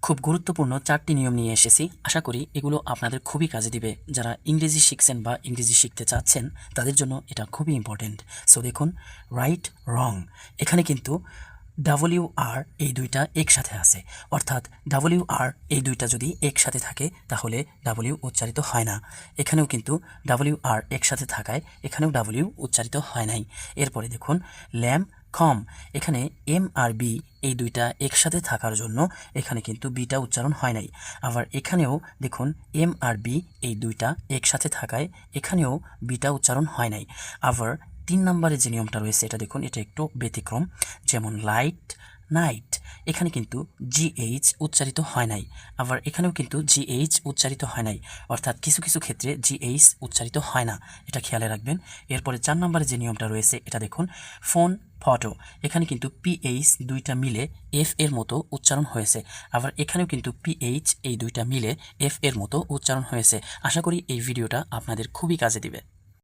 খুব গুরুত্বপূর্ণ 4টি নিয়ম নিয়ে এসেছি। আশা করি এগুলো আপনাদের খুবই কাজে দিবে। যারা ইংরেজি শিখছেন বা ইংরেজি শিখতে চাচ্ছেন তাদের জন্য এটা খুবই ইম্পর্টেন্ট। সো দেখুন, রাইট, রং, এখানে কিন্তু WR এই দুইটা একসাথে আছে, অর্থাৎ WR এই দুইটা যদি একসাথে থাকে তাহলে W উচ্চারিত হয় না। এখানেও কিন্তু WR একসাথে থাকায় এখানেও W উচ্চারিত হয় নাই। এরপরে দেখুন, ল্যাম্প, কম, এখানে M আর B এই দুইটা একসাথে থাকার জন্য এখানে কিন্তু বিটা উচ্চারণ হয় নাই। আবার এখানেও দেখুন, M আর B এই দুইটা একসাথে থাকায় এখানেও বিটা উচ্চারণ হয় নাই। আবার 3 নম্বরে যে নিয়মটা রয়েছে এটা দেখুন, এটা একটু ব্যতিক্রম। যেমন লাইট, নাইট, এখানে কিন্তু GH উচ্চারিত হয় নাই। আবার এখানেও কিন্তু GH উচ্চারিত হয় নাই, অর্থাৎ কিছু কিছু ক্ষেত্রে GH উচ্চারিত হয় না, এটা খেয়ালে রাখবেন। এরপরে 4 নম্বরে যে নিয়মটা রয়েছে এটা দেখুন, ফোন, ফটো, এখানে কিন্তু PH দুইটা মিলে F এর মতো উচ্চারণ হয়েছে। আবার এখানেও কিন্তু PH এই দুইটা মিলে F এর মতো উচ্চারণ হয়েছে। আশা করি এই ভিডিওটা আপনাদের খুবই কাজে দিবে।